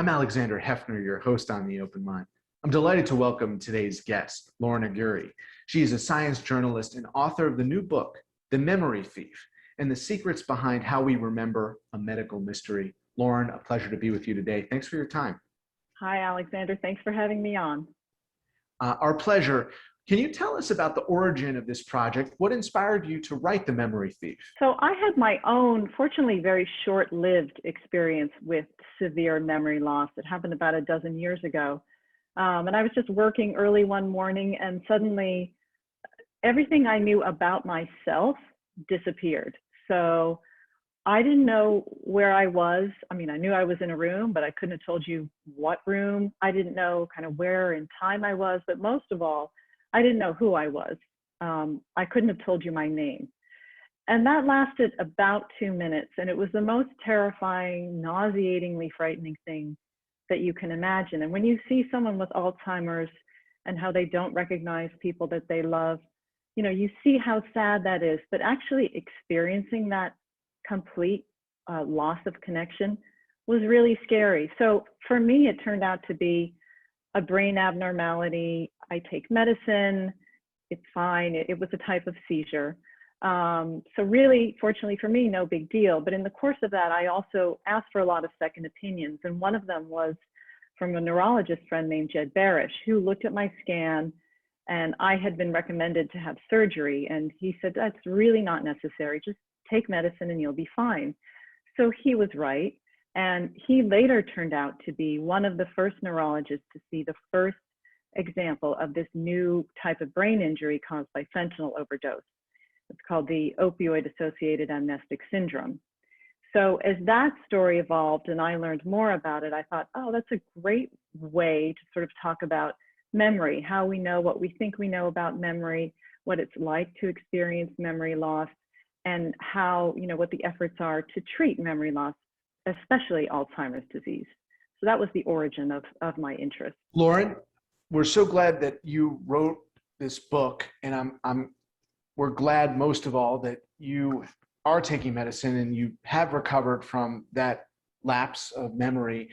I'm Alexander Heffner, your host on The Open Mind. I'm delighted to welcome today's guest, Lauren Aguirre. She is a science journalist and author of the new book, The Memory Thief, and the secrets behind how we remember a medical mystery. Lauren, a pleasure to be with you today. Thanks for your time. Hi, Alexander. Thanks for having me on. Our pleasure. Can you tell us about the origin of this project? What inspired you to write The Memory Thief? So I had my own, fortunately, very short-lived experience with severe memory loss. It happened about a dozen years ago. And I was just working early one morning, and suddenly everything I knew about myself disappeared. So I didn't know where I was. I mean, I knew I was in a room, but I couldn't have told you what room. I didn't know kind of where in time I was, but most of all, I didn't know who I was. I couldn't have told you my name. And that lasted about 2 minutes. And it was the most terrifying, nauseatingly frightening thing that you can imagine. And when you see someone with Alzheimer's and how they don't recognize people that they love, you know, you see how sad that is. But actually experiencing that complete loss of connection was really scary. So for me, it turned out to be a brain abnormality. I take medicine, it's fine. It was a type of seizure. So really, fortunately for me, no big deal. But in the course of that, I also asked for a lot of second opinions. And one of them was from a neurologist friend named Jed Barish, who looked at my scan, and I had been recommended to have surgery. And he said, that's really not necessary. Just take medicine and you'll be fine. So he was right. And he later turned out to be one of the first neurologists to see the first example of this new type of brain injury caused by fentanyl overdose. It's called the opioid-associated amnestic syndrome. So as that story evolved and I learned more about it, I thought, oh, that's a great way to sort of talk about memory, how we know what we think we know about memory, what it's like to experience memory loss, and how, you know, what the efforts are to treat memory loss, especially Alzheimer's disease. So that was the origin of my interest. Lauren, we're so glad that you wrote this book, and we're glad most of all that you are taking medicine and you have recovered from that lapse of memory.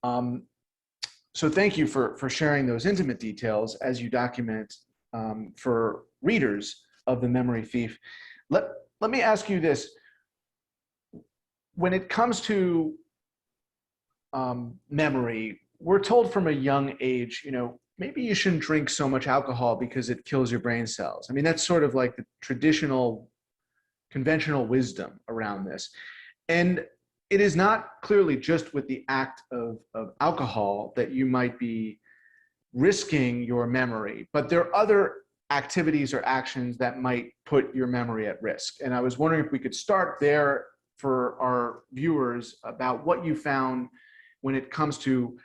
So thank you for sharing those intimate details as you document for readers of The Memory Thief. Let me ask you this. When it comes to memory, we're told from a young age, you know, maybe you shouldn't drink so much alcohol because it kills your brain cells. I mean, that's sort of like the traditional, conventional wisdom around this. And it is not clearly just with the act of alcohol that you might be risking your memory, but there are other activities or actions that might put your memory at risk. And I was wondering if we could start there for our viewers about what you found when it comes to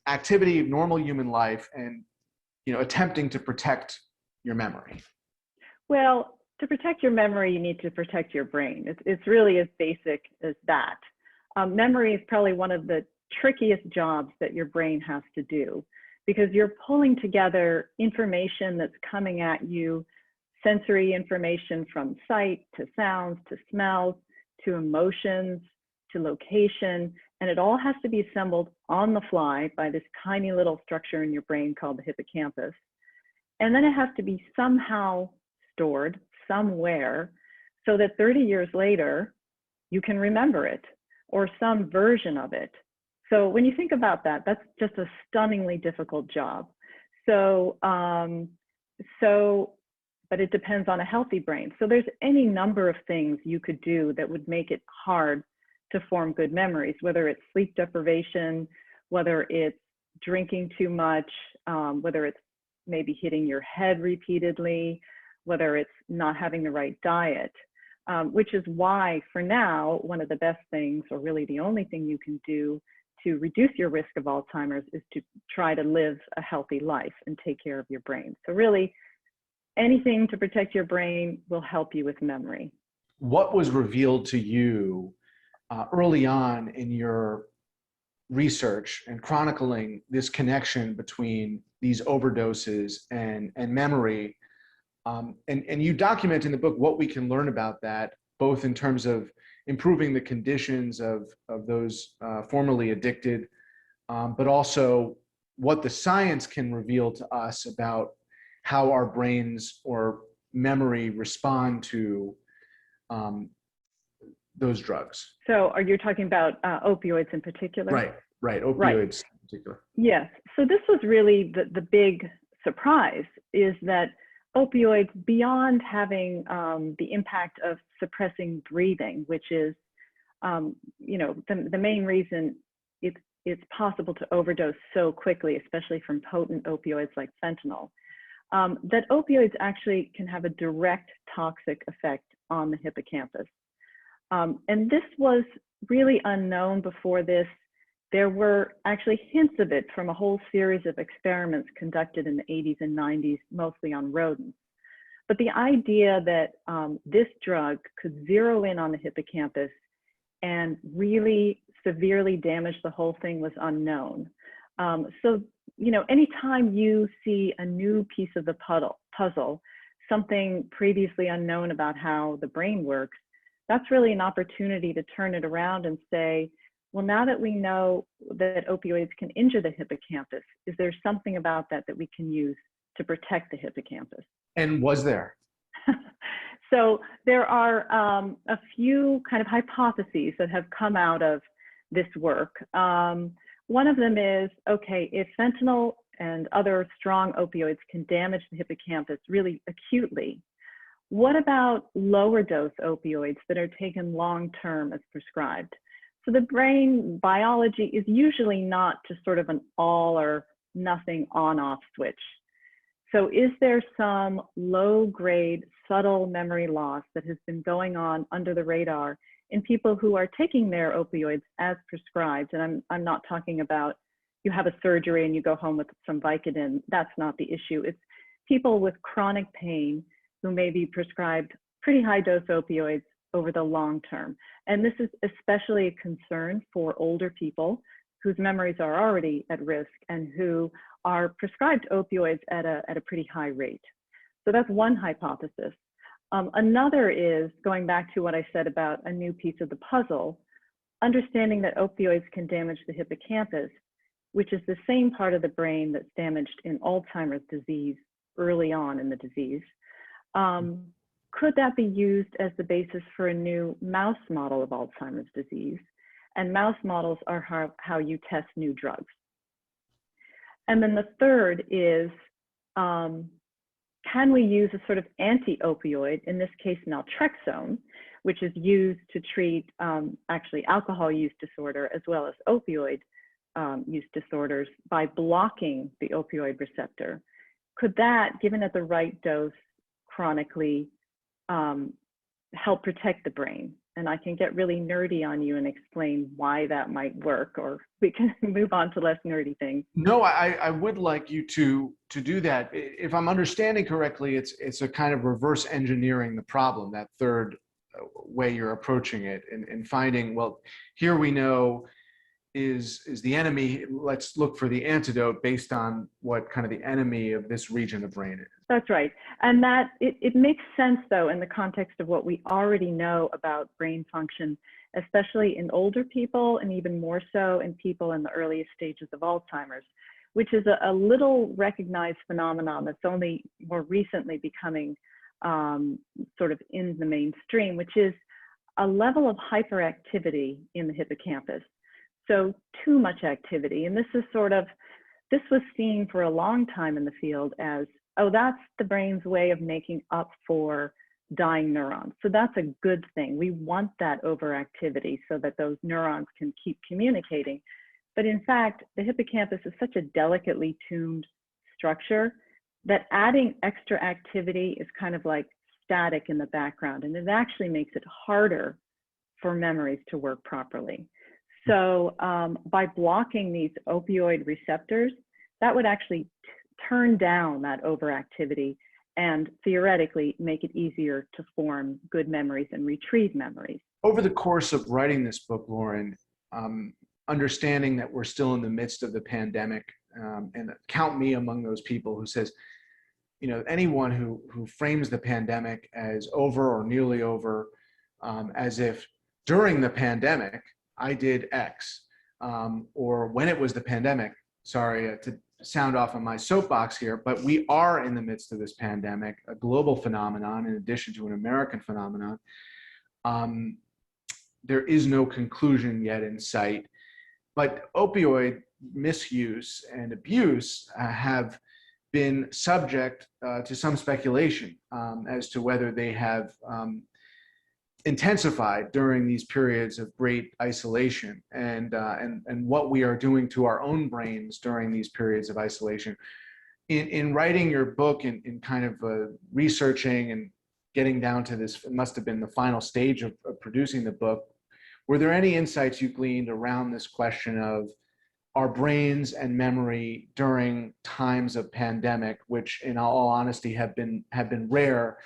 activity of normal human life and, you know, attempting to protect your memory. Well, to protect your memory, you need to protect your brain. It's really as basic as that. Memory is probably one of the trickiest jobs that your brain has to do, because you're pulling together information that's coming at you, sensory information from sight to sounds to smells to emotions to location, and it all has to be assembled on the fly by this tiny little structure in your brain called the hippocampus. And then it has to be somehow stored somewhere so that 30 years later, you can remember it or some version of it. So when you think about that, that's just a stunningly difficult job. So, but it depends on a healthy brain. So there's any number of things you could do that would make it hard to form good memories, whether it's sleep deprivation, whether it's drinking too much, whether it's maybe hitting your head repeatedly, whether it's not having the right diet, which is why for now, one of the best things, or really the only thing you can do to reduce your risk of Alzheimer's is to try to live a healthy life and take care of your brain. So really, anything to protect your brain will help you with memory. What was revealed to you early on in your research and chronicling this connection between these overdoses and memory? And you document in the book what we can learn about that, both in terms of improving the conditions of those formerly addicted, but also what the science can reveal to us about how our brains or memory respond to those drugs. So are you talking about opioids in particular? Right, Right. opioids in particular. Yes. So this was really the big surprise, is that opioids, beyond having the impact of suppressing breathing, which is, the main reason it's possible to overdose so quickly, especially from potent opioids like fentanyl, that opioids actually can have a direct toxic effect on the hippocampus. And this was really unknown before this. There were actually hints of it from a whole series of experiments conducted in the 80s and 90s, mostly on rodents. But the idea that this drug could zero in on the hippocampus and really severely damage the whole thing was unknown. So, anytime you see a new piece of the puzzle, something previously unknown about how the brain works, that's really an opportunity to turn it around and say, well, now that we know that opioids can injure the hippocampus, is there something about that we can use to protect the hippocampus? And was there? So there are a few kind of hypotheses that have come out of this work. One of them is, okay, if fentanyl and other strong opioids can damage the hippocampus really acutely, what about lower dose opioids that are taken long-term as prescribed? So the brain biology is usually not just sort of an all or nothing on-off switch. So is there some low-grade, subtle memory loss that has been going on under the radar in people who are taking their opioids as prescribed? And I'm not talking about you have a surgery and you go home with some Vicodin. That's not the issue. It's people with chronic pain who may be prescribed pretty high-dose opioids over the long term. And this is especially a concern for older people whose memories are already at risk and who are prescribed opioids at a pretty high rate. So that's one hypothesis. Another is, going back to what I said about a new piece of the puzzle, understanding that opioids can damage the hippocampus, which is the same part of the brain that's damaged in Alzheimer's disease early on in the disease. Could that be used as the basis for a new mouse model of Alzheimer's disease? And mouse models are how you test new drugs. And then the third is, can we use a sort of anti-opioid, in this case naltrexone, which is used to treat actually alcohol use disorder as well as opioid use disorders, by blocking the opioid receptor? Could that, given at the right dose chronically, help protect the brain? And I can get really nerdy on you and explain why that might work, or we can move on to less nerdy things. No, I would like you to do that. If I'm understanding correctly, it's a kind of reverse engineering the problem, that third way you're approaching it, and finding, well, here we know is the enemy, let's look for the antidote based on what kind of the enemy of this region of brain is. That's right. And that it makes sense, though, in the context of what we already know about brain function, especially in older people, and even more so in people in the earliest stages of Alzheimer's, which is a little recognized phenomenon that's only more recently becoming sort of in the mainstream, which is a level of hyperactivity in the hippocampus. So too much activity. And this was seen for a long time in the field as, oh, that's the brain's way of making up for dying neurons. So that's a good thing. We want that overactivity so that those neurons can keep communicating. But in fact, the hippocampus is such a delicately tuned structure that adding extra activity is kind of like static in the background, and it actually makes it harder for memories to work properly. So by blocking these opioid receptors, that would actually turn down that overactivity and theoretically make it easier to form good memories and retrieve memories. Over the course of writing this book, Lauren, understanding that we're still in the midst of the pandemic, and count me among those people who says, anyone who frames the pandemic as over or nearly over, as if during the pandemic, I did X. Or when it was the pandemic, sorry to sound off on my soapbox here, but we are in the midst of this pandemic, a global phenomenon in addition to an American phenomenon. There is no conclusion yet in sight, but opioid misuse and abuse have been subject to some speculation as to whether they have intensified during these periods of great isolation, and what we are doing to our own brains during these periods of isolation. In writing your book and in kind of researching and getting down to this, it must have been the final stage of producing the book, were there any insights you gleaned around this question of our brains and memory during times of pandemic, which in all honesty have been rare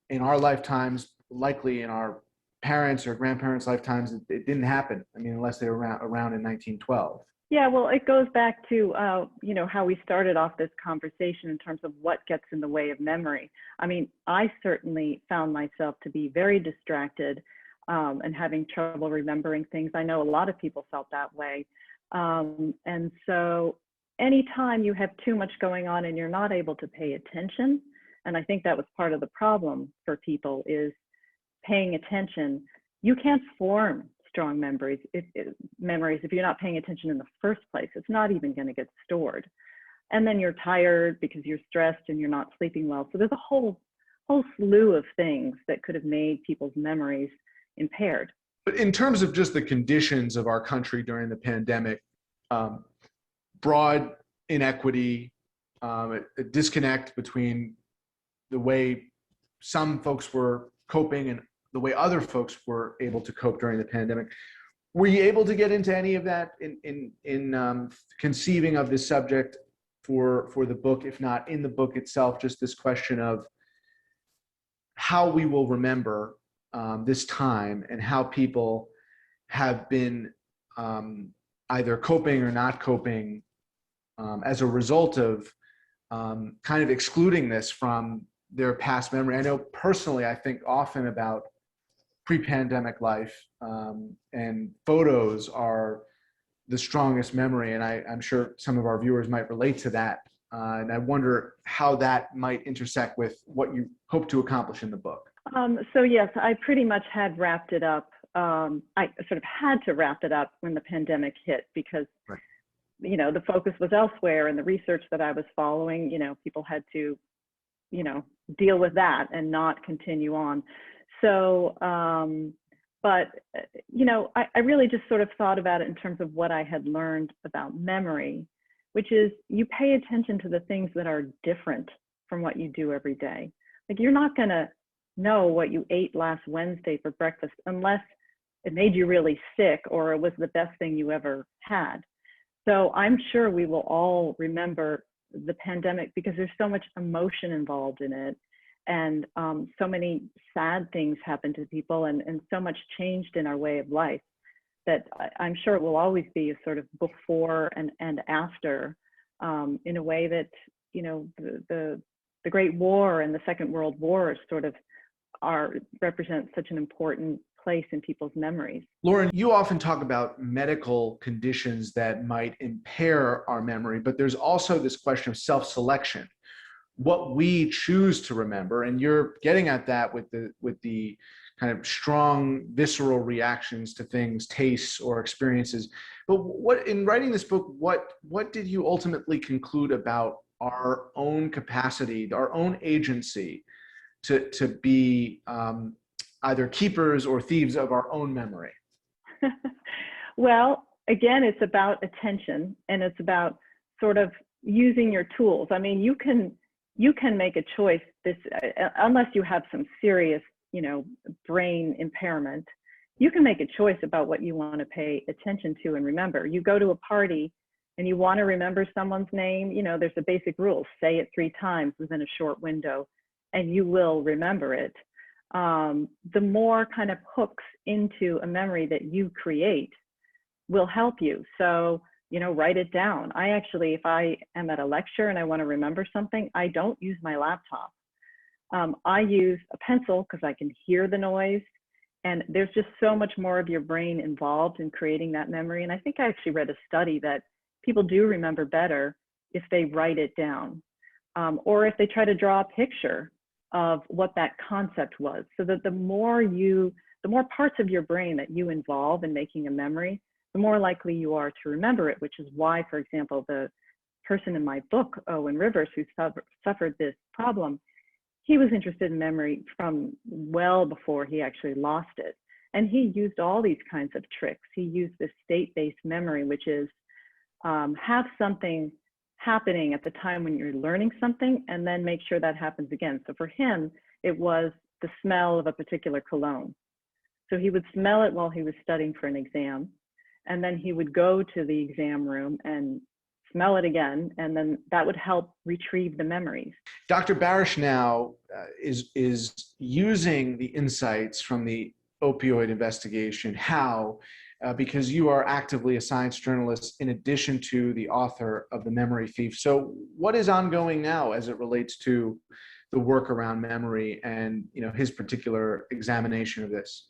in our lifetimes, likely in our parents or grandparents' lifetimes? It didn't happen. I mean, unless they were around in 1912. Yeah, well, it goes back to, you know, how we started off this conversation in terms of what gets in the way of memory. I mean, I certainly found myself to be very distracted and having trouble remembering things. I know a lot of people felt that way. And so anytime you have too much going on and you're not able to pay attention, and I think that was part of the problem for people, is paying attention. You can't form strong memories if you're not paying attention in the first place. It's not even going to get stored. And then you're tired because you're stressed and you're not sleeping well. So there's a whole slew of things that could have made people's memories impaired. But in terms of just the conditions of our country during the pandemic, broad inequity, a disconnect between the way some folks were coping and the way other folks were able to cope during the pandemic. Were you able to get into any of that in conceiving of this subject for the book, if not in the book itself, just this question of how we will remember this time and how people have been either coping or not coping as a result of kind of excluding this from their past memory? I know personally, I think often about pre-pandemic life, and photos are the strongest memory, and I'm sure some of our viewers might relate to that. And I wonder how that might intersect with what you hope to accomplish in the book. So yes, I pretty much had wrapped it up. I sort of had to wrap it up when the pandemic hit because, right, you know, the focus was elsewhere, and the research that I was following, you know, people had to, you know, deal with that and not continue on. So, but, you know, I really just sort of thought about it in terms of what I had learned about memory, which is you pay attention to the things that are different from what you do every day. Like, you're not going to know what you ate last Wednesday for breakfast unless it made you really sick or it was the best thing you ever had. So I'm sure we will all remember the pandemic because there's so much emotion involved in it, and so many sad things happened to people, and so much changed in our way of life that I'm sure it will always be a sort of before and after, in a way that, you know, the Great War and the Second World War sort of represent such an important place in people's memories. Lauren, you often talk about medical conditions that might impair our memory, but there's also this question of self-selection, what we choose to remember, and you're getting at that with the kind of strong visceral reactions to things, tastes or experiences. But what, in writing this book, what did you ultimately conclude about our own capacity, our own agency to be either keepers or thieves of our own memory? Well, again, it's about attention, and it's about sort of using your tools. I mean, you can make a choice, unless you have some serious, you know, brain impairment, you can make a choice about what you want to pay attention to and remember. You go to a party and you want to remember someone's name, you know, there's a basic rule: say it 3 times within a short window, and you will remember it. The more kind of hooks into a memory that you create will help you. So, you know, write it down. I actually, if I am at a lecture and I want to remember something, I don't use my laptop. I use a pencil because I can hear the noise, And there's just so much more of your brain involved in creating that memory. And I think I actually read a study that people do remember better if they write it down, or if they try to draw a picture of what that concept was, so that the more parts of your brain that you involve in making a memory, the more likely you are to remember it, which is why, for example, the person in my book, Owen Rivers, who suffered this problem, he was interested in memory from well before he actually lost it. And he used all these kinds of tricks. He used this state-based memory, which is have something happening at the time when you're learning something, and then make sure that happens again. So for him, it was the smell of a particular cologne. So he would smell it while he was studying for an exam, and then he would go to the exam room and smell it again, and then that would help retrieve the memories. Dr. Barish now is using the insights from the opioid investigation. How? Because you are actively a science journalist in addition to the author of The Memory Thief. So what is ongoing now as it relates to the work around memory and his particular examination of this?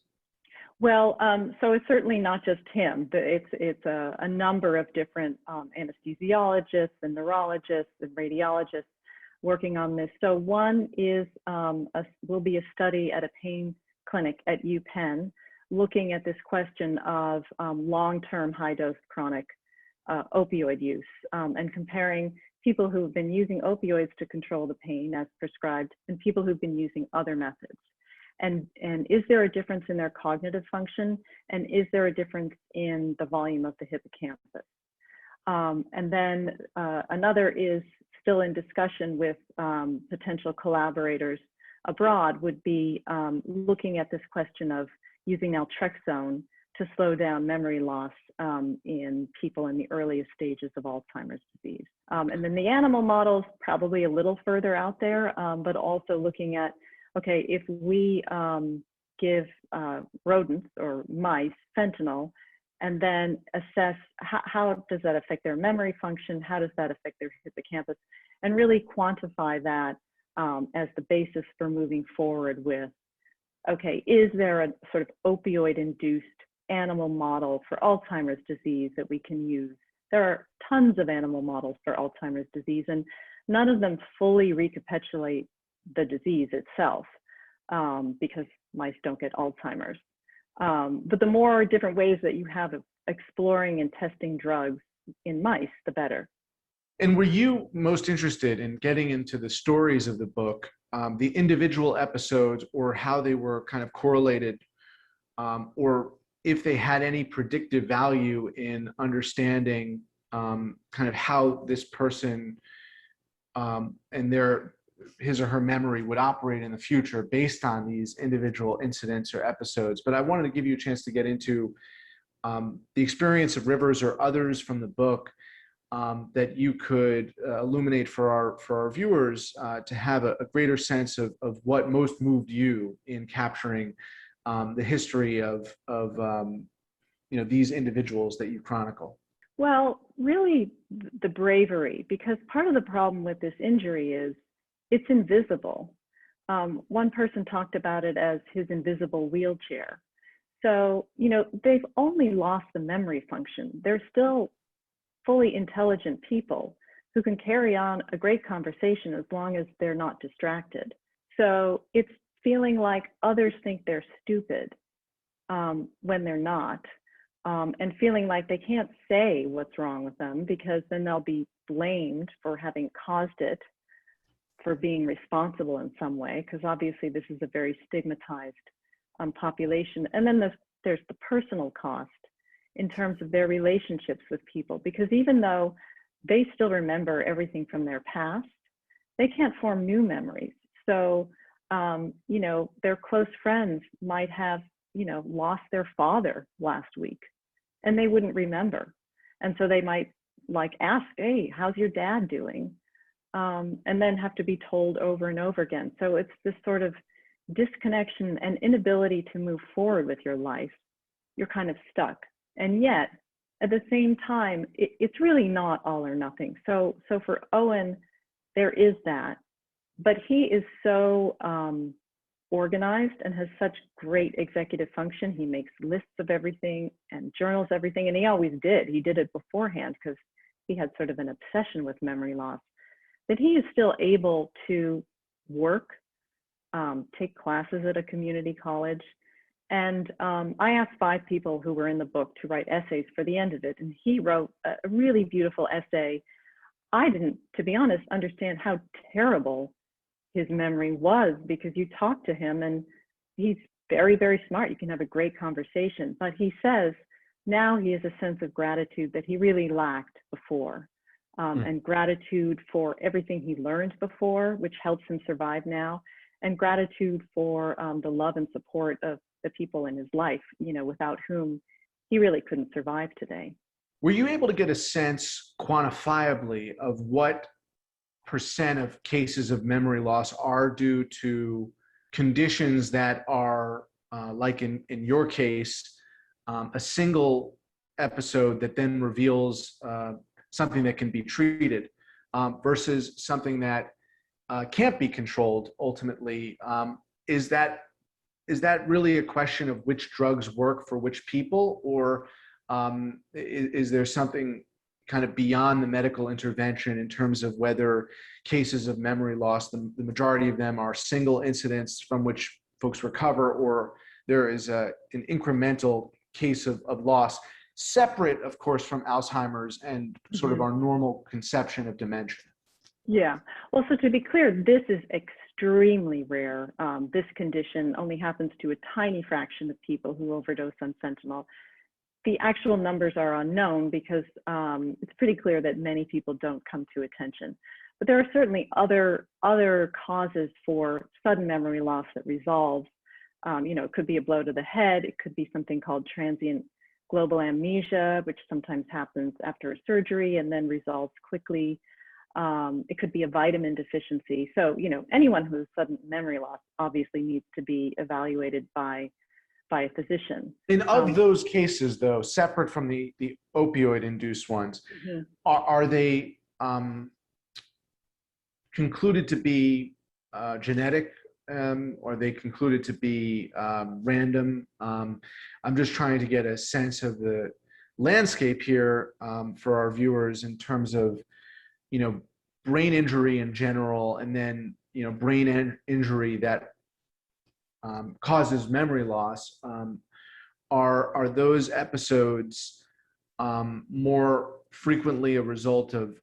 Well, so it's certainly not just him. It's a number of different anesthesiologists and neurologists and radiologists working on this. So one is will be a study at a pain clinic at UPenn, looking at this question of long-term high-dose chronic opioid use, and comparing people who've been using opioids to control the pain as prescribed and people who've been using other methods. And is there a difference in their cognitive function? And is there a difference in the volume of the hippocampus? And then another is still in discussion with potential collaborators abroad, would be looking at this question of using naltrexone to slow down memory loss in people in the earliest stages of Alzheimer's disease. And then the animal models, probably a little further out there, but also looking at, okay, if we give rodents or mice fentanyl and then assess how does that affect their memory function, how does that affect their hippocampus, and really quantify that as the basis for moving forward with, okay, is there a sort of opioid-induced animal model for Alzheimer's disease that we can use? There are tons of animal models for Alzheimer's disease, and none of them fully recapitulate the disease itself, because mice don't get Alzheimer's. But the more different ways that you have of exploring and testing drugs in mice, the better. And were you most interested in getting into the stories of the book, the individual episodes, or how they were kind of correlated, or if they had any predictive value in understanding kind of how this person and his or her memory would operate in the future based on these individual incidents or episodes? But I wanted to give you a chance to get into the experience of Rivers or others from the book that you could illuminate for our viewers to have a greater sense of what most moved you in capturing the history of these individuals that you chronicle. Well, really the bravery, because part of the problem with this injury is it's invisible. One person talked about it as his invisible wheelchair. So, they've only lost the memory function. They're still fully intelligent people who can carry on a great conversation as long as they're not distracted. So it's feeling like others think they're stupid when they're not, and feeling like they can't say what's wrong with them because then they'll be blamed for having caused it, for being responsible in some way, because obviously this is a very stigmatized population. And then there's the personal cost in terms of their relationships with people, because even though they still remember everything from their past, they can't form new memories. So, their close friends might have, lost their father last week and they wouldn't remember. And so they might ask, hey, how's your dad doing? And then have to be told over and over again. So it's this sort of disconnection and inability to move forward with your life. You're kind of stuck. And yet, at the same time, it's really not all or nothing. So for Owen, there is that, but he is so organized and has such great executive function. He makes lists of everything and journals everything, and he always did. He did it beforehand because he had sort of an obsession with memory loss, that he is still able to work, take classes at a community college. And I asked 5 people who were in the book to write essays for the end of it, and he wrote a really beautiful essay. I didn't, to be honest, understand how terrible his memory was, because you talk to him and he's very, very smart. You can have a great conversation, but he says now he has a sense of gratitude that he really lacked before, and gratitude for everything he learned before, which helps him survive now, and gratitude for the love and support of the people in his life, you know, without whom he really couldn't survive today. Were you able to get a sense quantifiably of what % of cases of memory loss are due to conditions that are, like in your case, a single episode that then reveals something that can be treated, versus something that can't be controlled ultimately? Is that really a question of which drugs work for which people, or is there something kind of beyond the medical intervention in terms of whether cases of memory loss, the majority of them are single incidents from which folks recover, or there is an incremental case of loss, separate, of course, from Alzheimer's and sort of our normal conception of dementia? Yeah. Well, so to be clear, this is extremely rare. This condition only happens to a tiny fraction of people who overdose on fentanyl. The actual numbers are unknown because it's pretty clear that many people don't come to attention. But there are certainly other causes for sudden memory loss that resolves. You know, it could be a blow to the head. It could be something called transient global amnesia, which sometimes happens after a surgery and then resolves quickly. It could be a vitamin deficiency. So, you know, anyone who has sudden memory loss obviously needs to be evaluated by a physician. And of those cases, though, separate from the opioid-induced ones, are they concluded to be genetic, or are they concluded to be random? I'm just trying to get a sense of the landscape here for our viewers in terms of, you know, brain injury in general, and then, you know, brain injury that causes memory loss. Are those episodes more frequently a result of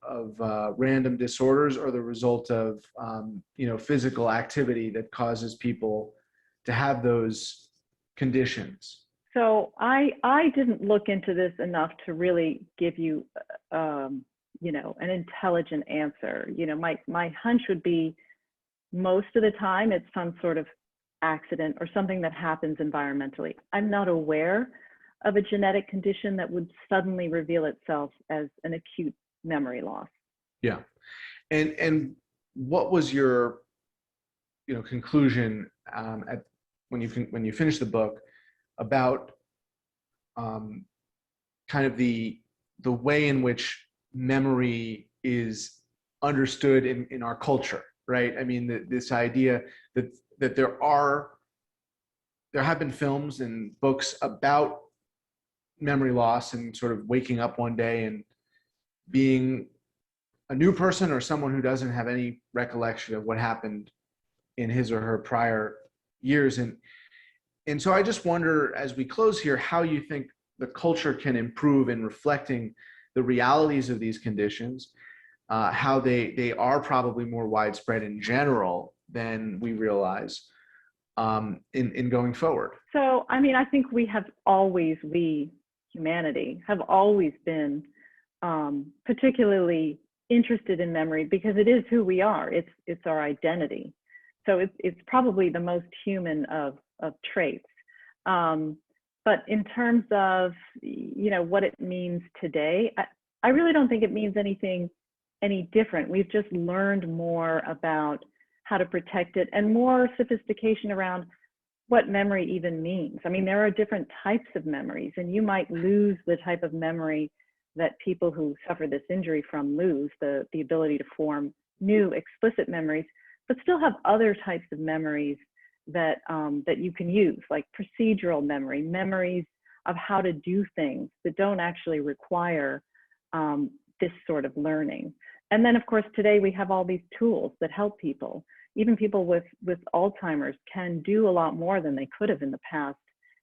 random disorders, or the result of you know, physical activity that causes people to have those conditions? So I didn't look into this enough to really give you you know, an intelligent answer. You know, my hunch would be most of the time it's some sort of accident or something that happens environmentally. I'm not aware of a genetic condition that would suddenly reveal itself as an acute memory loss. Yeah. And what was your, you know, conclusion when you finished the book about kind of the way in which memory is understood in our culture, right? I mean, this idea that there have been films and books about memory loss and sort of waking up one day and being a new person, or someone who doesn't have any recollection of what happened in his or her prior years. And so I just wonder, as we close here, how you think the culture can improve in reflecting the realities of these conditions, how they are probably more widespread in general than we realize, in going forward. So, I mean, I think we, humanity, have always been particularly interested in memory because it is who we are. It's our identity. So it's probably the most human of traits. But in terms of, you know, what it means today, I really don't think it means anything any different. We've just learned more about how to protect it and more sophistication around what memory even means. I mean, there are different types of memories, and you might lose the type of memory that people who suffer this injury from lose, the ability to form new explicit memories, but still have other types of memories that you can use, like procedural memory, memories of how to do things that don't actually require this sort of learning. And then, of course, today we have all these tools that help people. Even people with Alzheimer's can do a lot more than they could have in the past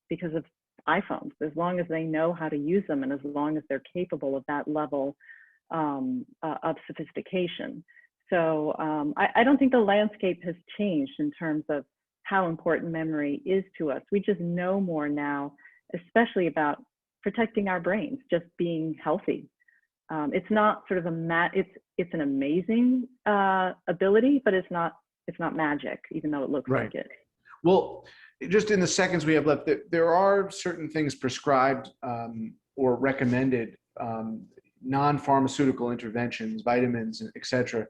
because of iPhones, as long as they know how to use them and as long as they're capable of that level of sophistication. So I don't think the landscape has changed in terms of how important memory is to us. We just know more now, especially about protecting our brains, just being healthy. It's not sort of it's an amazing ability, but it's not magic, even though it looks Right. like it. Well, just in the seconds we have left, there are certain things prescribed or recommended, non-pharmaceutical interventions, vitamins, et cetera,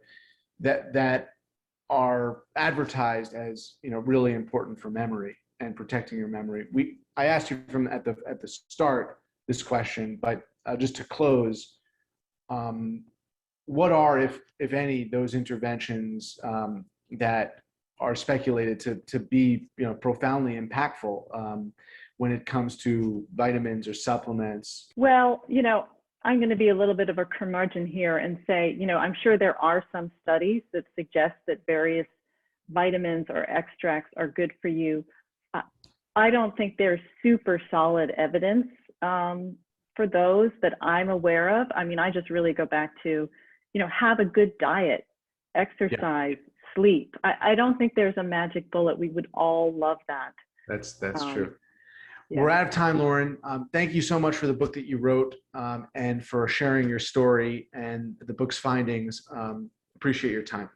that are advertised as, really important for memory and protecting your memory. I asked you from at the start this question, but just to close, what are, if any, those interventions that are speculated to be, profoundly impactful when it comes to vitamins or supplements? Well, I'm going to be a little bit of a curmudgeon here and say, I'm sure there are some studies that suggest that various vitamins or extracts are good for you. I don't think there's super solid evidence for those that I'm aware of. I mean, I just really go back to, have a good diet, exercise, sleep. I don't think there's a magic bullet. We would all love that. That's true. Yeah. We're out of time, Lauren. Thank you so much for the book that you wrote and for sharing your story and the book's findings. Appreciate your time.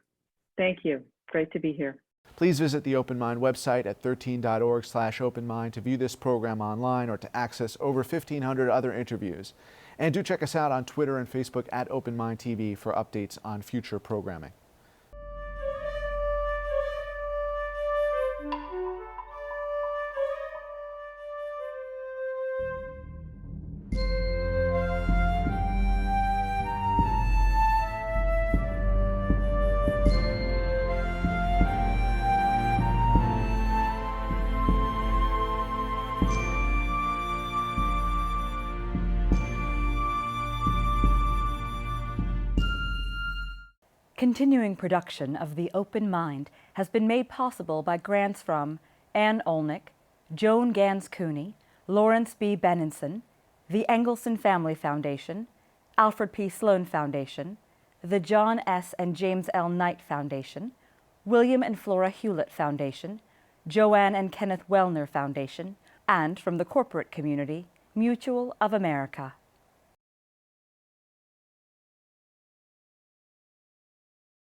Thank you. Great to be here. Please visit the Open Mind website at 13.org/openmind to view this program online or to access over 1,500 other interviews. And do check us out on Twitter and Facebook at Open Mind TV for updates on future programming. Continuing production of The Open Mind has been made possible by grants from Ann Olnick, Joan Gans Cooney, Lawrence B. Benenson, the Engelson Family Foundation, Alfred P. Sloan Foundation, the John S. and James L. Knight Foundation, William and Flora Hewlett Foundation, Joanne and Kenneth Wellner Foundation, and from the corporate community, Mutual of America.